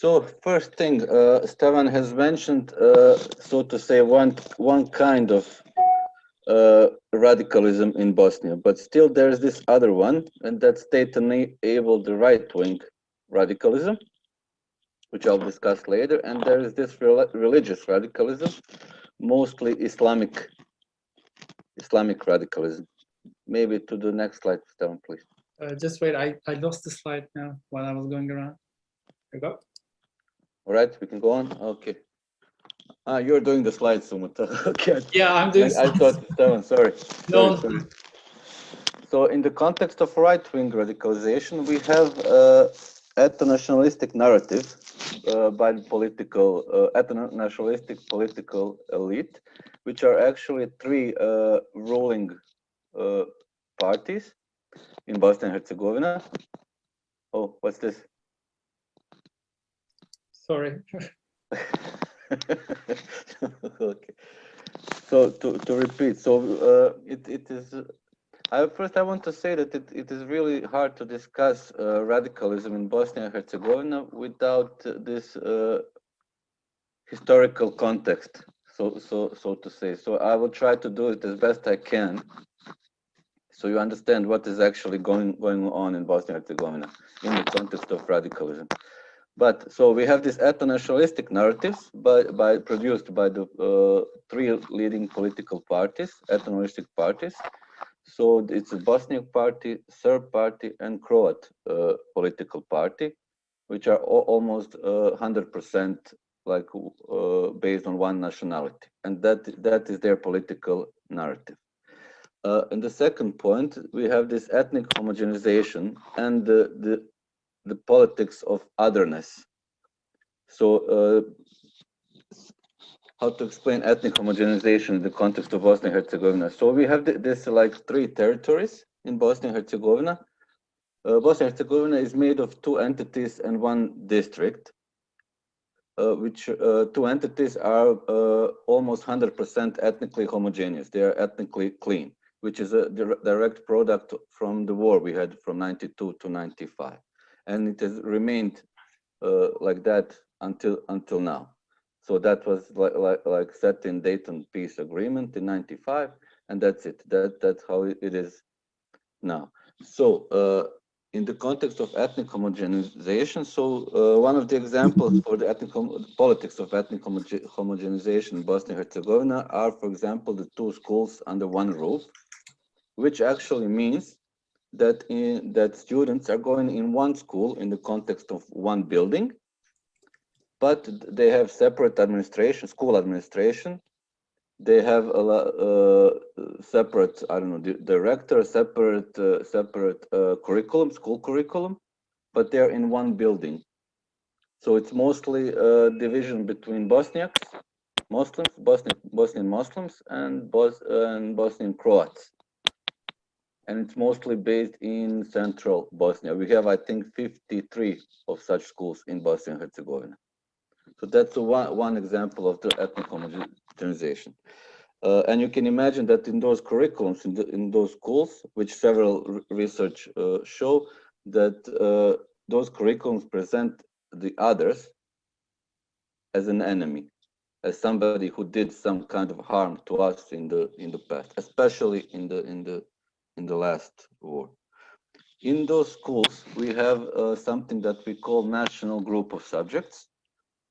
So first thing, Stevan has mentioned, so to say, one kind of radicalism in Bosnia, but still there's this other one, and that's state-enabled right-wing radicalism, which I'll discuss later, and there is this religious radicalism, mostly Islamic radicalism. Maybe to the next slide, Stevan, please. Just wait, I lost the slide now while I was going around. There you go. All right, we can go on. Okay. You're doing the slides, Sumut. Okay. Yeah, I'm doing. I thought, Stevan, sorry. No. Sorry. So, in the context of right-wing radicalization, we have ethno-nationalistic narrative by the ethno-nationalistic political elite, which are actually three ruling parties in Bosnia and Herzegovina. Oh, what's this? Sorry. Okay. So to repeat, so it is. First, I want to say that it is really hard to discuss radicalism in Bosnia and Herzegovina without this historical context. So to say. So I will try to do it as best I can, so you understand what is actually going on in Bosnia and Herzegovina in the context of radicalism. But so we have these ethno-nationalistic narratives produced by the three leading political parties, ethno-nationalistic parties. So it's a Bosniak party, Serb party, and Croat political party, which are almost 100% like based on one nationality, and that is their political narrative. And the second point, we have this ethnic homogenization and the politics of otherness. So how to explain ethnic homogenization in the context of Bosnia and Herzegovina? So we have this like three territories in Bosnia and Herzegovina. Bosnia and Herzegovina is made of two entities and one district, which two entities are almost 100% ethnically homogeneous. They are ethnically clean, which is a direct product from the war we had from 92 to 95. And it has remained like that until now. So that was like set in Dayton Peace Agreement in 95, and that's it. That's how it is now. So in the context of ethnic homogenization, so one of the examples for the politics of ethnic homogenization in Bosnia and Herzegovina are, for example, the two schools under one roof, which actually means that students are going in one school in the context of one building, but they have separate administration, school administration. They have a separate, I don't know, director, separate curriculum, school curriculum, but they're in one building. So it's mostly a division between Bosniaks, Muslims, Bosnian Muslims, and Bosnian Croats. And it's mostly based in central Bosnia. We have, I think, 53 of such schools in Bosnia and Herzegovina. So that's one example of the ethnic homogenization. And you can imagine that in those curriculums, in those schools, which several research show, that those curriculums present the others as an enemy, as somebody who did some kind of harm to us in the past, especially in the last war. In those schools, we have something that we call national group of subjects,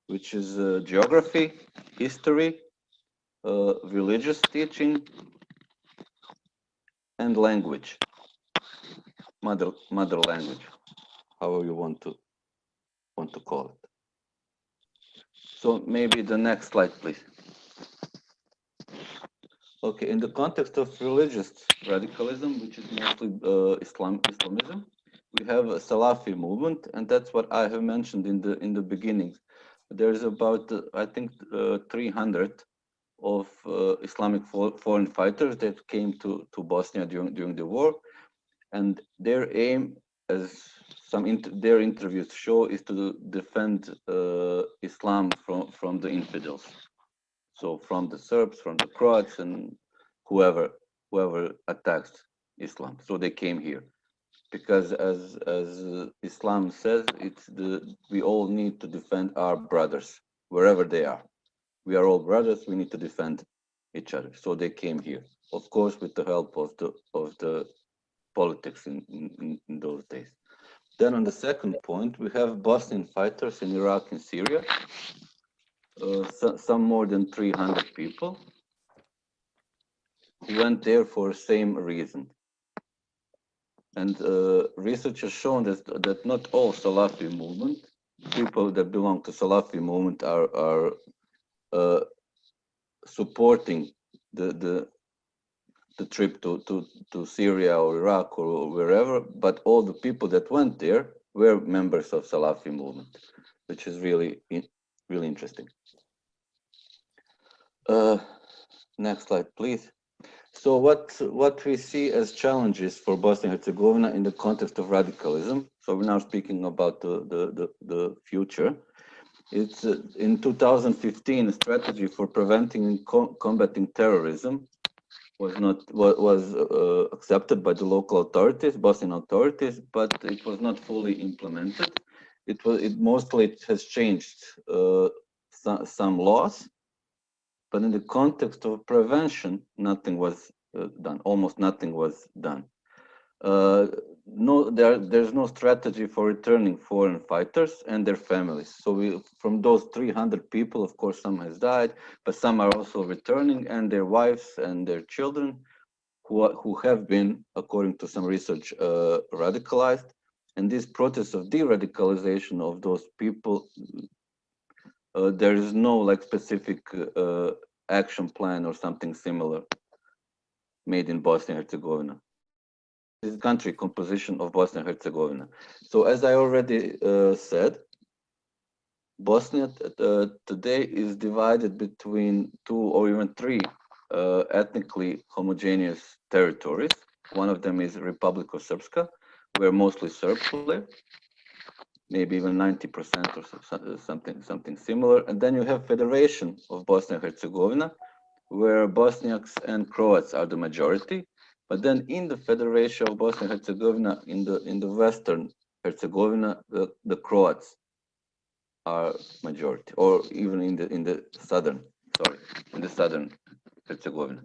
which is geography, history, religious teaching, and language, mother language, however you want to call it. So maybe the next slide, please. Okay, in the context of religious radicalism, which is mostly Islamism, we have a Salafi movement, and that's what I have mentioned in the beginning. There's about I think 300 of Islamic foreign fighters that came to Bosnia during the war, and their aim, as their interviews show, is to defend Islam from the infidels. So from the Serbs, from the Croats, and whoever attacks Islam. So they came here. because as Islam says, we all need to defend our brothers wherever they are. We are all brothers. We need to defend each other. So they came here, of course, with the help of the politics in those days. Then on the second point, we have Bosnian fighters in Iraq and Syria, some more than 300 people who went there for the same reason. And research has shown that not all Salafi movement, people that belong to Salafi movement are supporting the trip to Syria or Iraq or wherever, but all the people that went there were members of Salafi movement, which is really interesting. Next slide, please. So what we see as challenges for Bosnia and Herzegovina in the context of radicalism, so we're now speaking about the future. It's in 2015, a strategy for preventing and combating terrorism was accepted by the local authorities, Bosnian authorities, but it was not fully implemented. It mostly has changed some laws, but in the context of prevention, nothing was done. Almost nothing was done. There's no strategy for returning foreign fighters and their families. So from those 300 people, of course, some has died, but some are also returning, and their wives and their children, who have been, according to some research, radicalized. And this process of de-radicalization of those people, there is no like specific action plan or something similar made in Bosnia and Herzegovina. This is country composition of Bosnia and Herzegovina. So as I already said, Bosnia today is divided between 2 or even 3 ethnically homogeneous territories. One of them is Republic of Srpska, where mostly Serbs live, maybe even 90% or something similar. And then you have Federation of Bosnia and Herzegovina, where Bosniaks and Croats are the majority. But then in the Federation of Bosnia and Herzegovina, in the Western Herzegovina, the Croats are majority, or even in the southern Herzegovina.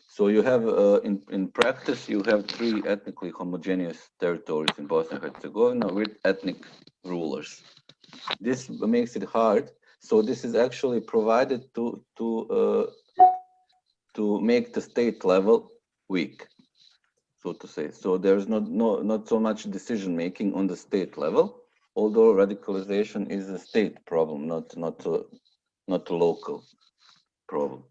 So you have in practice you have 3 ethnically homogeneous territories in Bosnia and Herzegovina with ethnic rulers. This makes it hard. So this is actually provided to make the state level weak, so to say. So there's not so much decision making on the state level, although radicalization is a state problem, not a local problem.